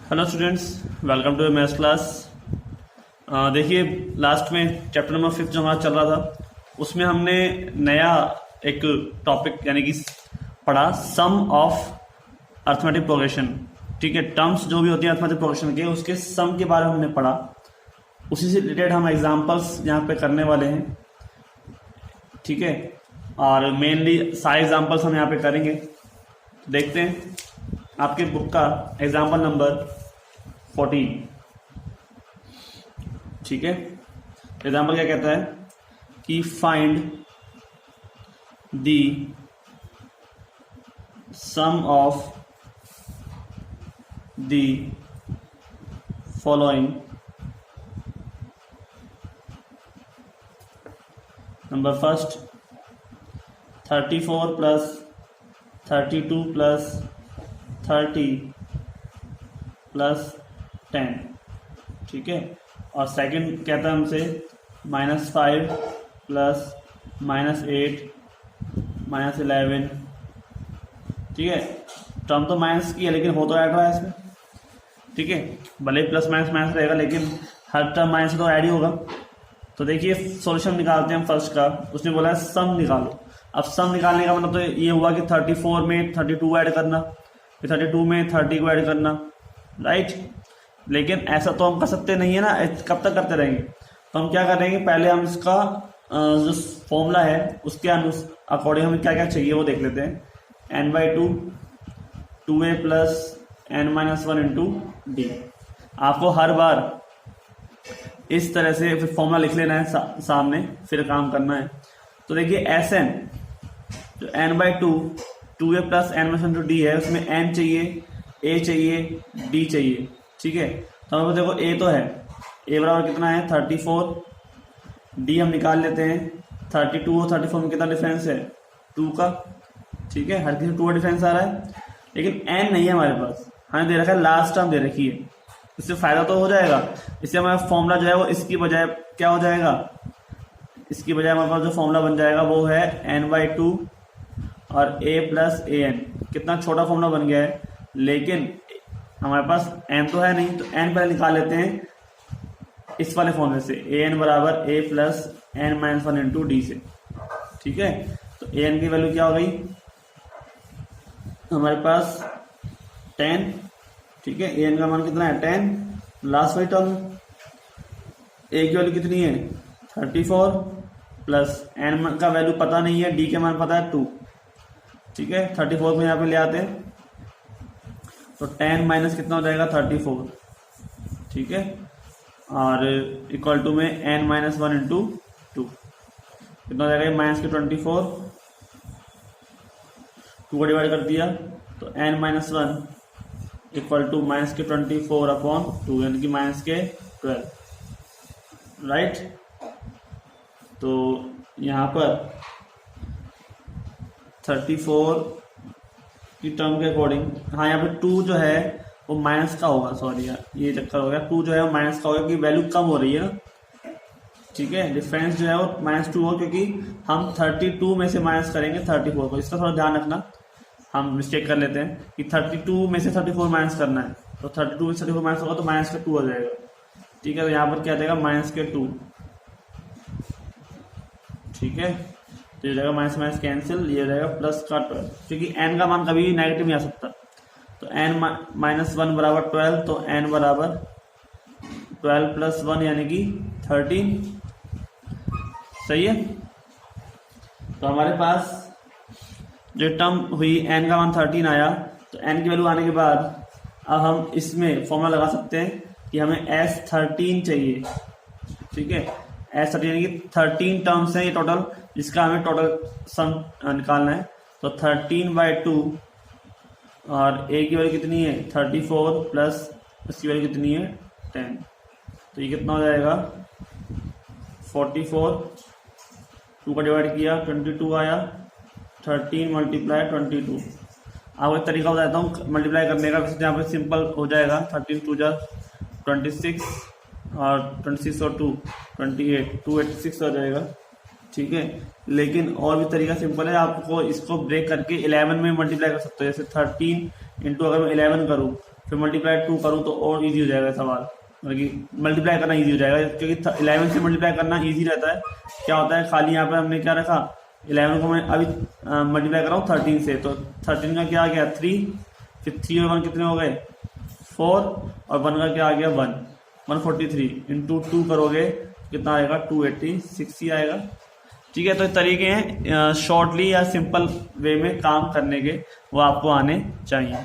Hello students, welcome to maths class. देखिए, last में chapter number 5 जो हमारा चल रहा था उसमें हमने नया एक टॉपिक यानी कि पढ़ा सम ऑफ अर्थमेटिक प्रोग्रेशन। ठीक है, टर्म्स जो भी होती है अर्थमेटिक प्रोग्रेशन के उसके सम के बारे में हमने पढ़ा। उसी से रिलेटेड हम एग्जांपल्स यहाँ पे करने वाले हैं। ठीक है, और मेनली सारे एग्जांपल्स हम यहाँ पे करेंगे। देखते हैं आपके बुक का एग्जाम्पल नंबर 14। ठीक है, एग्जाम्पल क्या कहता है कि find the sum of the following. Number first 34 plus 32 plus 30 plus 10। ठीक है, और सेकंड कहता है हमसे -5 प्लस -8 -11। ठीक है, टर्म तो माइनस की है लेकिन हो तो ऐड रहा है इसमें। ठीक है, भले ही प्लस माइनस माइनस रहेगा लेकिन हर टर्म माइनस तो ऐड ही होगा। तो देखिए सॉल्यूशन निकालते हैं हम फर्स्ट का। उसने बोला है सम निकालो। अब सम निकालने का मतलब तो ये हुआ कि 34 में 32 ऐड करना, फिर 32 में 30 को ऐड करना, राइट। लेकिन ऐसा तो हम कर सकते नहीं है ना, कब तक करते रहेंगे। तो हम क्या करेंगे, पहले हम इसका जो फॉर्मूला है उसके अकॉर्डिंग हमें क्या क्या चाहिए वो देख लेते हैं। n/2 2a plus n-1 into D. आपको हर बार इस तरह से फिर फॉर्मूला लिख लेना है सामने, फिर काम करना है। तो देखिए Sn जो n/2 2a plus n-1 into D है, उसमें n चाहिए, a चाहिए, d चाहिए। ठीक है, तो हमें देखो a तो है, a बराबर कितना है 34, d हम निकाल लेते हैं 32 और 34 में कितना डिफरेंस है 2 का। ठीक है, हर किसी 2 का डिफरेंस आ रहा है, लेकिन n नहीं है हमारे पास, हमें दे रखा है लास्ट टर्म दे रखी है। इससे फायदा तो हो जाएगा, इससे हमारा फॉर्मूला जो है वो इसकी बजाय क्या हो जाएगा, इसकी बजाय हमारे पास जो फॉर्मूला बन जाएगा वो है n/2 और a प्लस an। कितना छोटा फॉर्मूला बन गया है, लेकिन हमारे पास n तो है नहीं, तो n पहले निकाल लेते हैं इस वाले फॉर्मूले से, an बराबर a plus n-1 into D से। ठीक है, तो an की वैल्यू क्या हो गई हमारे पास 10। ठीक है, an का मान कितना है 10, लास्ट वाली टर्म a की वैल्यू कितनी है 34 प्लस n का वैल्यू पता नहीं है, d के मान पता है 2। ठीक है, 34 में यहाँ पे ले आते हैं तो 10 माइनस कितना हो जाएगा 34। ठीक है, और इक्वल टू में n-1 इंटू 2 कितना हो जाएगा, माइनस के 24, 2 को डिवाइड कर दिया तो n-1 इक्वल टू माइनस के 24 अपॉन 2 यानी कि माइनस के 12। राइट, तो यहाँ पर 34 की टर्म के अकॉर्डिंग, हाँ यहाँ पे 2 जो है वो माइनस का होगा, सॉरी यार ये चक्कर हो गया, 2 जो है वो माइनस का होगा कि वैल्यू कम हो रही है ना। ठीक है, डिफरेंस जो है वो -2 हो, क्योंकि हम 32 में से माइनस करेंगे 34 को। इसका थोड़ा ध्यान रखना, हम मिस्टेक कर लेते हैं कि 32 में से 34 माइनस करना है, तो 32 में से 34 माइनस होगा तो माइनस का 2 आ जाएगा। ठीक है, तो यहाँ पर क्या देगा माइनस के 2। ठीक है, तो ये जाएगा माइनस माइनस कैंसिल, ये रहेगा प्लस का 12, क्योंकि n का मान कभी भी नेगेटिव नहीं आ सकता। तो n-1 बराबर 12, तो n बराबर 12 प्लस 1 यानी कि 13। सही है, तो हमारे पास जो टर्म हुई n का मान 13 आया, तो n की वैल्यू आने के बाद अब हम इसमें फॉर्मूला लगा सकते हैं कि हमें S13 चाहिए। ठीक है, S13 यानी कि 13 टर्म्स हैं ये टोटल, जिसका हमें टोटल सम निकालना है। तो 13/2 और a की वैल्यू कितनी है 34 प्लस इसकी वैल्यू कितनी है 10, तो ये कितना हो जाएगा 44, 2 का डिवाइड किया 22 आया, 13 मल्टीप्लाई 22। आपको एक तरीका बताता हूँ मल्टीप्लाई करने का, वैसे यहाँ पे सिंपल हो जाएगा, 13 2 जा 26 और 26 और 2 28, 286 हो जाएगा। ठीक है, लेकिन और भी तरीका सिंपल है, आपको इसको ब्रेक करके 11 में मल्टीप्लाई कर सकते हो। जैसे 13 इंटू अगर मैं 11 करूँ फिर मल्टीप्लाई 2 करूँ तो और इजी हो जाएगा सवाल, मतलब कि मल्टीप्लाई करना इजी हो जाएगा, क्योंकि 11 से मल्टीप्लाई करना इजी रहता है। क्या होता है, खाली यहाँ पे हमने क्या रखा, 11 को मैं अभी मल्टीप्लाई कर रहा हूँ 13 से, तो 13 का क्या आ गया 3, फिर 3 और 1 कितने हो गए 4, और 1 का क्या आ गया 1, 143 इंटू 2 करोगे कितना आएगा 286 ही आएगा। ठीक है, तो तरीके हैं शॉर्टली या सिंपल वे में काम करने के, वो आपको आने चाहिए।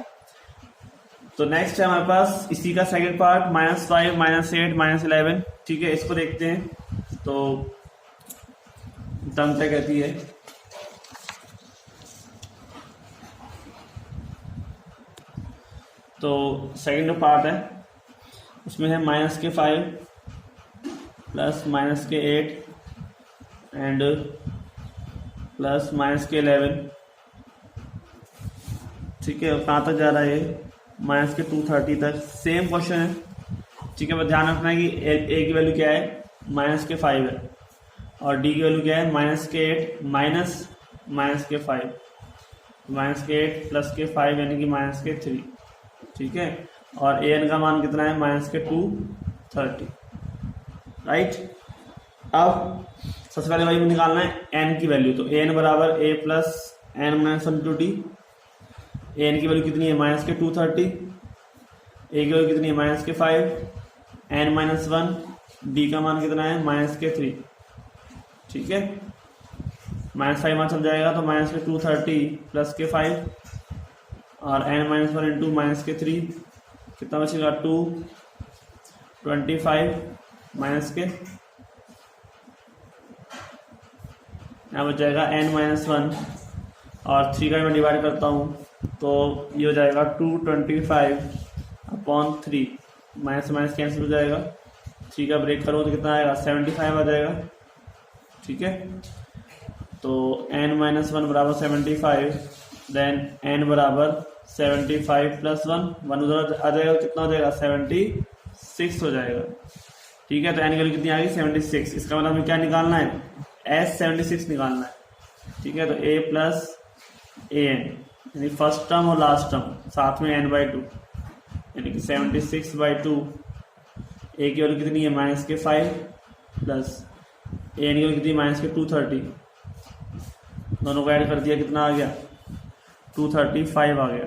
तो नेक्स्ट है हमारे पास इसी का सेकंड पार्ट, -5, -8, -11। ठीक है, इसको देखते हैं। तो टर्म क्या कहती है, तो सेकंड पार्ट है, उसमें है -5 प्लस -8 एंड प्लस -11। ठीक है, कहाँ तक जा रहा है ये, -230 तक। सेम क्वेश्चन है। ठीक है, बस ध्यान रखना है कि ए की वैल्यू क्या है -5 है, और डी की वैल्यू क्या है -8 माइनस -5, -8 प्लस -5 यानी कि -3। ठीक है, और ए एन का मान कितना है -230। राइट, अब सबसे पहले वही निकालना है एन की वैल्यू, तो ए एन बराबर A plus N minus 1 to D. A N की वैल्यू कितनी है -230, ए की वैल्यू कितनी है -5, एन -1, डी का मान कितना है -3। ठीक है, -5 मान चल जाएगा तो -230 प्लस -5 और n-1 इंटू -3 कितना बचेगा 225 माइनस के, यहाँ बच जाएगा n-1 और 3 का मैं डिवाइड करता हूँ तो ये हो जाएगा 225/3, माइनस माइनस कैंसिल हो जाएगा, 3 का ब्रेक करो तो कितना आएगा 75 आ जाएगा। ठीक है, तो n-1 बराबर 75, देन n बराबर 75 प्लस 1 उधर आ जाएगा, कितना हो जाएगा 76 हो जाएगा। ठीक है, तो n की वैल्यू कितनी आ गई 76। इसका मतलब हमें क्या निकालना है S76 निकालना है। ठीक है, तो a प्लस ए एन यानी फर्स्ट टर्म और लास्ट टर्म साथ में n/2 यानी कि 76/2। ए की वैल्यू कितनी है -5 प्लस ए एन की वैल्यू कितनी -230, दोनों को ऐड कर दिया कितना आ गया 235 आ गया,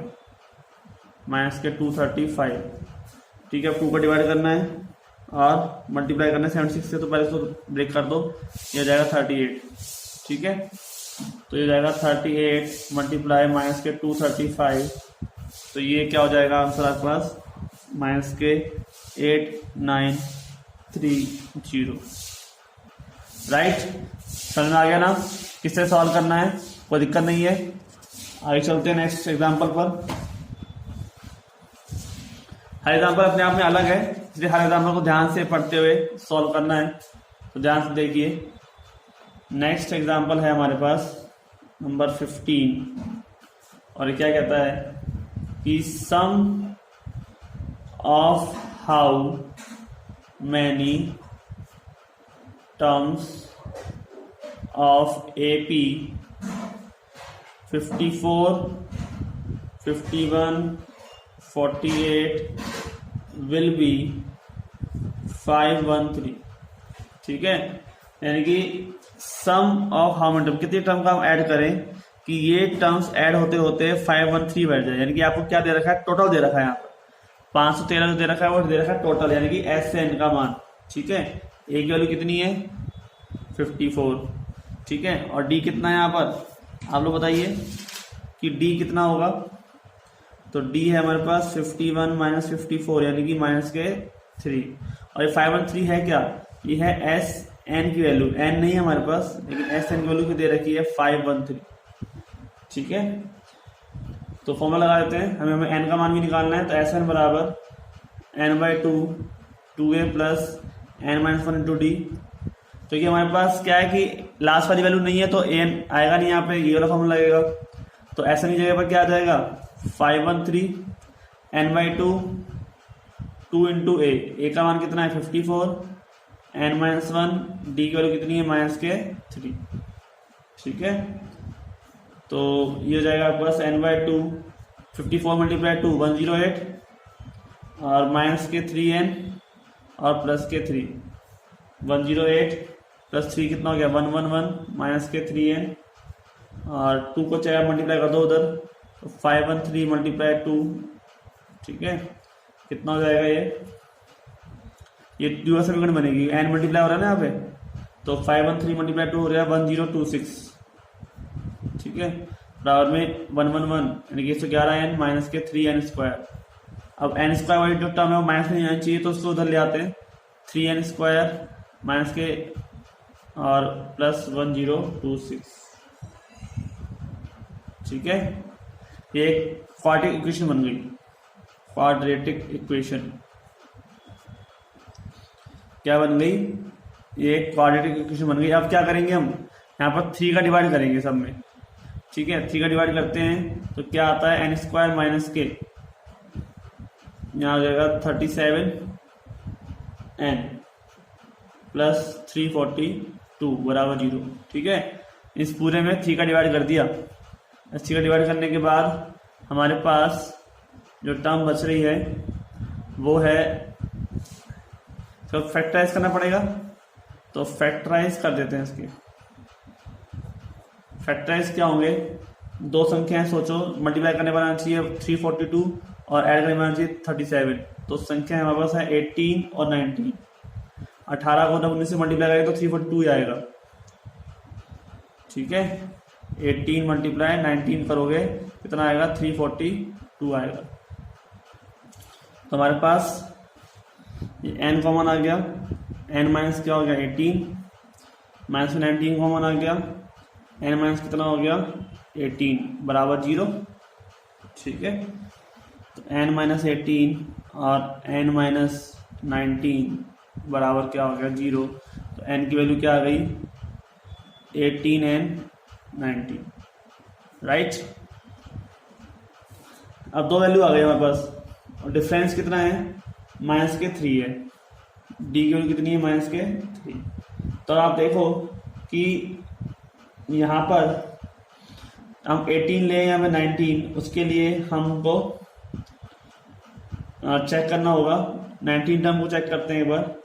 -235। ठीक है, 2 को डिवाइड करना है और मल्टीप्लाई करना है 76 से, तो पहले इसको ब्रेक कर दो, ये हो जाएगा 38। ठीक है, तो ये जाएगा 38 मल्टीप्लाई -235, तो ये क्या हो जाएगा आंसर आपके पास -8930। राइट, समझ में आ गया ना किससे सॉल्व करना है, कोई दिक्कत नहीं है। आगे चलते हैं नेक्स्ट एग्जांपल पर। हर एग्जांपल अपने आप में अलग है, इसलिए हर एग्जांपल को ध्यान से पढ़ते हुए सॉल्व करना है, तो ध्यान से देखिए। नेक्स्ट एग्जांपल है हमारे पास नंबर 15, और क्या कहता है कि sum of how many terms of AP 54, 51, 48 will be 513। ठीक है, यानी कि sum of how many term, कितनी टर्म का हम ऐड करें कि ये टर्म्स ऐड होते होते 513 बैठ जाए। यानी कि आपको क्या दे रखा है, टोटल दे रखा है यहाँ पर 513 जो दे रखा है वो दे रखा है टोटल, यानी कि S से N का मान। ठीक है, A की वैल्यू कितनी है 54। ठीक है, और D कितना है यहाँ पर आप लोग बताइए कि D कितना होगा, तो D है हमारे पास 51 माइनस 54 यानी कि -3, और ये 513 है क्या, ये है S N की वैल्यू, N नहीं है हमारे पास लेकिन S N की वैल्यू दे रखी है 513। ठीक है, तो फॉर्मूला लगा देते हैं, हमें N का मान भी निकालना है, तो SN बराबर n/2 2a plus n-1 into D. तो ये हमारे पास क्या है कि लास्ट वाली वैल्यू नहीं है तो an आएगा नहीं, यहाँ पे ये वाला फॉर्मूला लगेगा, तो SN की जगह पर क्या आ जाएगा 513 n/2 2 इंटू a का मान कितना है 54, n-1 डी की वैल्यू कितनी है -3। ठीक है, तो ये हो जाएगा आपके पास n/2 54 मल्टीप्लाई 2 108, और माइनस के 3n और प्लस के 3, 108 प्लस 3 कितना हो गया 111 माइनस के 3n और 2 को चाहे मल्टीप्लाई कर दो उधर, तो 513 मल्टीप्लाई 2, ठीक है, कितना हो जाएगा ये ड्यूअल समीकरण बनेगी, n मल्टीप्लाई हो रहा है ना यहाँ पे, तो 513 मल्टीप्लाई 2 हो रहा है 1026, ठीक है, बराबर में 111 यानी कि 111n माइनस के 3n स्क्वायर। अब n स्क्वायर वाली जो टर्म है वो माइनस में नहीं आनी चाहिए, तो उसको उधर ले आते हैं, 3n स्क्वायर माइनस के और प्लस 1026, ठीक है, ये एक क्वाड्रेटिक इक्वेशन बन गई, क्वाड्रेटिक इक्वेशन क्या बन गई, ये एक क्वाड्रेटिक इक्वेशन बन गई। अब क्या करेंगे हम, यहाँ पर 3 का डिवाइड करेंगे सब में, ठीक है, 3 का डिवाइड करते हैं तो क्या आता है n स्क्वायर माइनस के, यहाँ हो जाएगा 37n प्लस 342 बराबर 0, ठीक है। इस पूरे में 3 का डिवाइड कर दिया, 3 का डिवाइड करने के बाद हमारे पास जो टर्म बच रही है वो है, तो फैक्टराइज करना पड़ेगा, तो फैक्टराइज कर देते हैं इसके। फैक्टराइज क्या होंगे, दो संख्याएं सोचो, मल्टीप्लाई करने पर आना चाहिए 342 और ऐड करने पर आना चाहिए 37, तो संख्या हमारे पास है 18 और 19, 18 को 19 से मल्टीप्लाई करेंगे तो 342 ही आएगा, ठीक है, 18 मल्टीप्लाई 19 करोगे कितना आएगा 342 आएगा। तो हमारे पास ये n कॉमन आ गया, n माइनस क्या हो गया 18 माइनस में 19 कॉमन आ गया, n माइनस कितना हो गया 18 बराबर 0, ठीक है, तो n माइनस 18 और n माइनस 19 बराबर क्या हो गया 0, तो n की वैल्यू क्या आ गई 18n 19, राइट। अब दो वैल्यू आ गई हमारे पास और डिफरेंस कितना है माइनस के 3 है, डी की वैल्यू कितनी है माइनस के 3। तो आप देखो कि यहाँ पर हम 18 ले या 19, उसके लिए हमको चेक करना होगा, 19 टर्म को चेक करते हैं एक बार,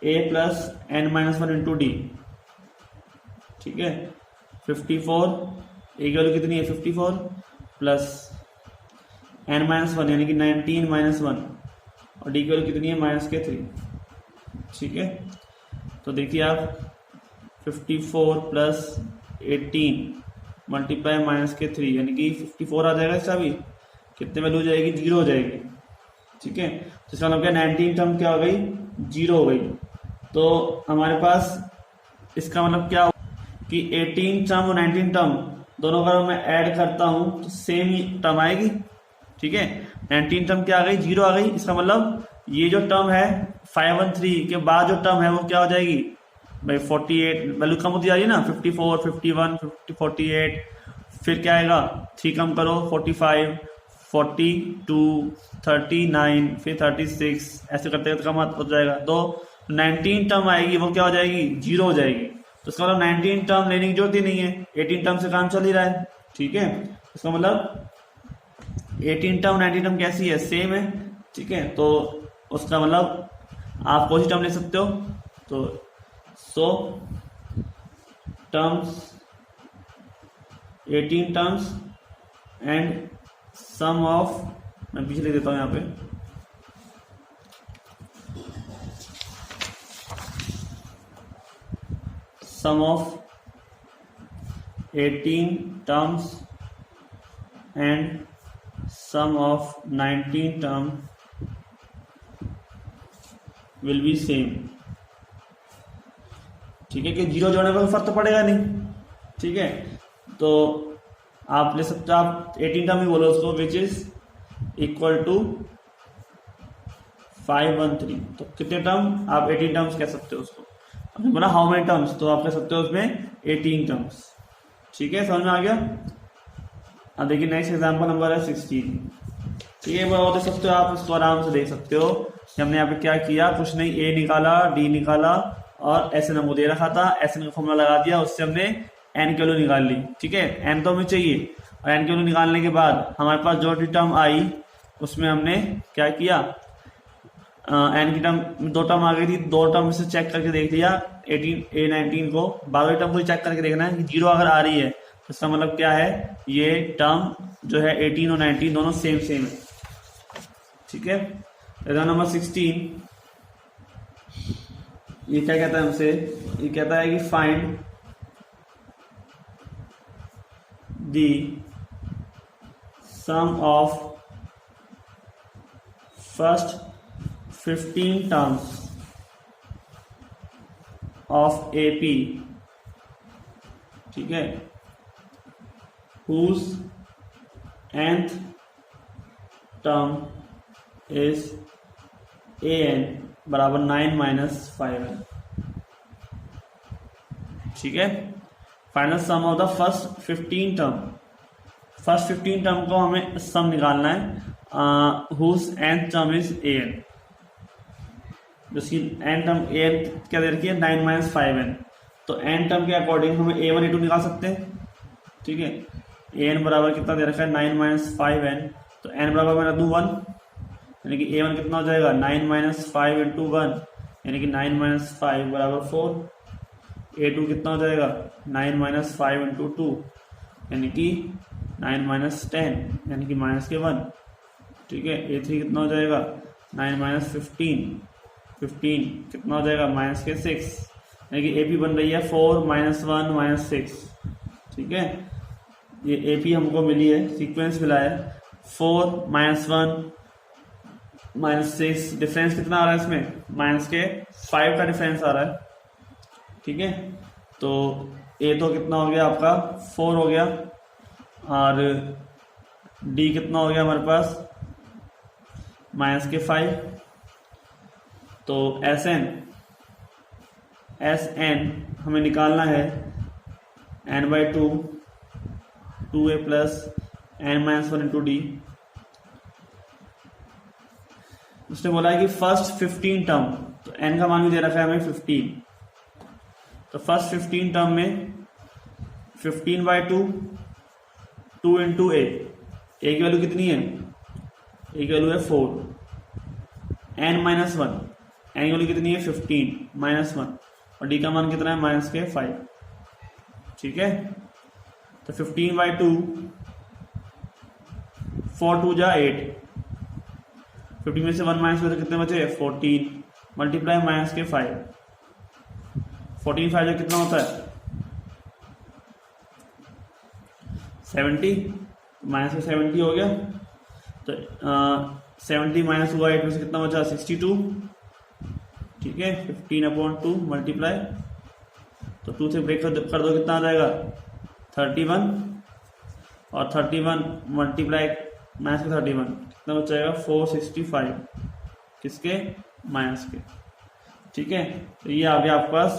a plus n minus 1 into D, ठीक है, 54 a की वैल्यू कितनी है 54 प्लस n माइनस 1 यानी कि 19 माइनस 1 और डी की वैल्यू कितनी है माइनस के 3, ठीक है। तो देखिए आप 54 प्लस 18 मल्टीप्लाई माइनस के 3 यानी कि 54 आ जाएगा, इसका भी कितने वैल्यू हो जाएगी 0 हो जाएगी, ठीक है। तो इसका मतलब क्या 19 टर्म क्या हो गई 0 हो गई। तो हमारे पास इसका मतलब क्या कि 18 टर्म और 19 टर्म दोनों का मैं ऐड करता हूं तो सेम ही टर्म आएगी, ठीक है। 19 टर्म क्या आ गई 0 आ गई, इसका मतलब ये जो टर्म है 513 के बाद जो टर्म है वो क्या हो जाएगी भाई 48, वैल्यू कम होती जा रही है ना, 54 51 48, फिर क्या आएगा 3 कम करो 45 42 39 फिर 36, ऐसे करते करते कम हो जाएगा। तो 19 टर्म आएगी वो क्या हो जाएगी 0 हो जाएगी। तो इसका मतलब 19 टर्म लेने की जरूरत ही नहीं है, 18 टर्म से काम चल ही रहा है, ठीक है। इसका मतलब 18 टर्म 19 टर्म कैसी है सेम है, ठीक है। तो उसका मतलब आप कोई सी टर्म ले सकते हो, तो so terms 18 terms and sum of, मैं पीछे लिख देता हूं यहाँ पे, sum of 18 terms and sum of 19 term will be same, ठीक है, कि 0 जोड़ने का कोई फर्क तो पड़ेगा नहीं, ठीक है। तो आप ले सकते हो, आप 18 टर्म ही बोलो उसको, विच इज इक्वल टू 513। तो कितने टर्म आप 18 टर्म्स कह सकते हो उसको, आपने बोला हाउ मेनी टर्म्स, तो आप कह सकते हो उसमें 18 टर्म्स, ठीक है, समझ में आ गया। अब देखिए नेक्स्ट एग्जांपल नंबर है 16, ठीक है, वो देख सकते हो आप, इसको आराम से देख सकते हो कि हमने यहाँ पे क्या किया, कुछ नहीं, ए निकाला डी निकाला और एस एन हमको दे रखा था, एस एन का फॉर्मूला लगा दिया, उससे हमने एन की वैल्यू निकाल ली, ठीक है, एन तो हमें चाहिए, और एन की वैल्यू निकालने के बाद हमारे पास जो भी टर्म आई उसमें हमने क्या किया एन की टर्म 2 टर्म आ गई थी, 2 टर्म से चेक करके देख लिया 19 को, 12 टर्म को चेक करके देखना है कि 0 अगर आ रही है तो इसका मतलब क्या है, ये टर्म जो है 18 और 19 दोनों सेम है। ठीक है, एग्जाम्पल नंबर 16, ये क्या कहता है हमसे, ये कहता है कि find the sum of first 15 terms of AP, ठीक है, whose nth term is an बराबर 9 - 5n। ठीक है, final sum of the first 15 term, first 15 term को हमें सम निकालना है, whose nth term is an, जिसकी n टर्म an क्या दे रखी है 9 - 5n, तो n टर्म के अकॉर्डिंग हमें a1 a2 निकाल सकते हैं। ठीक है, an बराबर कितना दे रखा है 9 - 5n, तो n बराबर मैं रख दूं 1, यानी कि a1 कितना हो जाएगा 9 - 5 × 1, यानी कि 9 - 5 बराबर 4, a2 कितना हो जाएगा 9 - 5 × 2, यानी कि 9 - 10, यानी कि -1। ठीक है, a3 कितना हो जाएगा 9 - 15 कितना हो जाएगा -6, यानी कि AP बन रही है 4 - 1 - 6। ठीक है, ये AP हमको मिली है, सीक्वेंस मिला है 4 - 1 - 6, डिफरेंस कितना आ रहा है इसमें -5 का डिफरेंस आ रहा है। ठीक है, तो A तो कितना हो गया आपका 4 हो गया, और D कितना हो गया हमारे पास -5, तो SN हमें निकालना है n/2 2a + n - 1 × D। उसने बोला है कि फर्स्ट 15 टर्म, तो n का मान भी दे रखा है हमें 15, तो फर्स्ट 15 टर्म में 15/2 2 × a, a की वैल्यू कितनी है, a की वैल्यू है 4, n - 1, n की वैल्यू कितनी है 15 - 1, और d का मान कितना है -5। ठीक है, तो 15/2 4 2 जा 8, 15 में से 1 - तो कितने बचे 14, मल्टीप्लाई -5, 14 5 कितना होता है 70, -70 हो गया, तो 70 - हुआ 8 में से कितना बचा 62। ठीक है, 15/2 मल्टीप्लाई, तो 2 से ब्रेक कर दो कितना आ जाएगा 31, और 31 मल्टीप्लाई -31 कितना बचाएगा 465, किसके माइनस के। ठीक है, तो ये आ गया आपके पास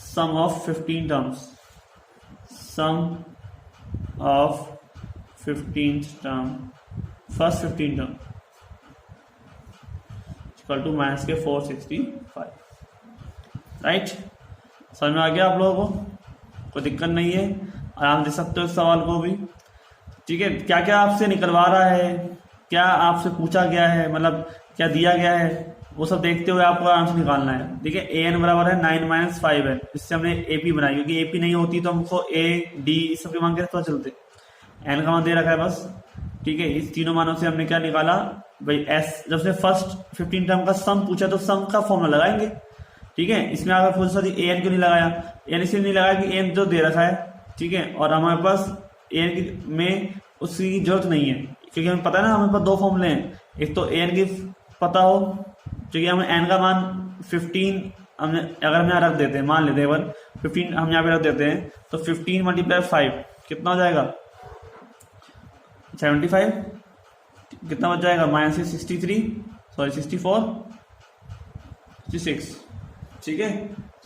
sum of 15 terms, sum of 15th term, first 15 term equal to -465। Right, समझ में आ गया आप लोगों को, कोई दिक्कत नहीं है, आराम दे सकते हो इस सवाल को भी। ठीक है, क्या क्या आपसे निकलवा रहा है, क्या आपसे पूछा गया है, मतलब क्या दिया गया है, वो सब देखते हुए आपको आराम से निकालना है। देखिए an बराबर है 9 - 5n, इससे हमने AP बनाई, क्योंकि AP नहीं होती तो हमको A D इस सब के मान के पता चलते, n का मान दे रखा है बस। ठीक है, इस तीनों मानों से हमने क्या निकाला भाई S, जब से फर्स्ट 15 टर्म का सम पूछा तो सम का फॉर्मूला लगाएंगे। ठीक है, इसमें अगर पूछा तो an क्यों नहीं लगाया, n इसलिए नहीं लगाया कि n जो दे रखा है, ठीक है, और हमारे पास an में उसकी जरूरत नहीं है, क्योंकि हमें पता है ना हमारे पास दो फॉर्मूले हैं, एक तो an की पता हो, क्योंकि हमें n का मान 15 हमने अगर हम यहाँ रख देते हैं, मान लेते हैं 15 हम यहाँ पे रख देते हैं, तो 15 × 5 कितना हो जाएगा 75, कितना बच जाएगा -63, सॉरी 64 66। ठीक है,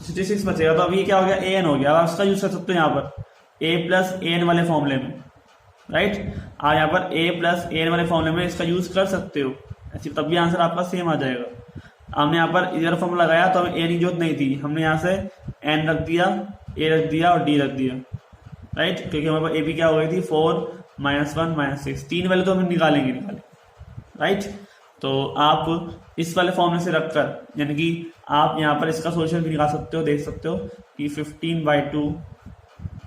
66 बचेगा, तो अब ये क्या हो गया an हो गया। अब आप इसका यूज कर सकते हो यहाँ पर a + an वाले फॉर्मूले में। राइट, आप यहाँ पर a + an वाले फॉर्मूले में इसका यूज कर सकते हो, ऐसे तब भी आंसर आपका सेम आ जाएगा। हमने यहाँ पर इधर फॉर्मूला लगाया तो हमें a की जरूरत नहीं थी, हमने यहाँ से n रख दिया, a रख दिया और d रख दिया। राइट, क्योंकि हमारे पास a भी क्या हो गई थी 4 - 1 - 6, तीन वैल्यू तो हम निकालेंगे। राइट, तो आप इस वाले फॉर्मूले से रखकर यानी कि आप यहाँ पर इसका सोल्यूशन भी निकाल सकते हो, देख सकते हो कि 15/2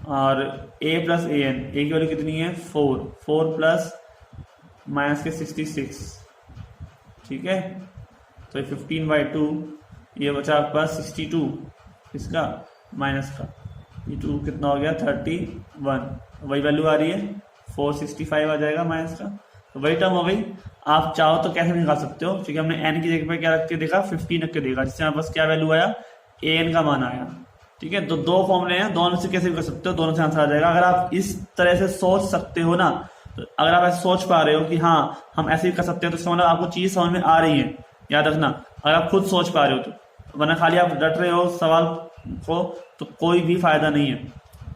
और a प्लस ए एन, ए की वैल्यू कितनी है 4 प्लस माइनस के 66, ठीक है। तो 15/2 ये बचा आपके पास 62 इसका माइनस का, ये 2 कितना हो गया 31, वही वैल्यू आ रही है 465 आ जाएगा माइनस का, तो वही टर्म हो गई। आप चाहो तो कैसे निकाल सकते हो, क्योंकि हमने एन की जगह पे क्या रख के देखा 15 रख के देखा, जिससे हमारे पास क्या वैल्यू आया ए एन का मान आया, ठीक है। तो दो फॉर्मूले हैं, दोनों से कैसे भी कर सकते हो, दोनों से आंसर आ जाएगा। अगर आप इस तरह से सोच सकते हो ना, तो अगर आप ऐसे सोच पा रहे हो कि हाँ हम ऐसे भी कर सकते हैं, तो इसका मतलब आपको चीज समझ में आ रही है, याद रखना। अगर आप खुद सोच पा रहे हो तो, वरना खाली आप रट रहे हो सवाल को तो कोई भी फायदा नहीं है,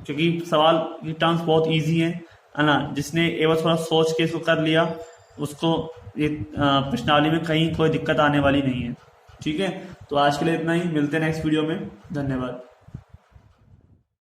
क्योंकि सवाल की टर्म्स बहुत ईजी है ना। जिसने एक बार थोड़ा सोच के इसको कर लिया, उसको ये प्रश्नावली में कहीं कोई दिक्कत आने वाली नहीं है, ठीक है। तो आज के लिए इतना ही, मिलते हैं नेक्स्ट वीडियो में, धन्यवाद।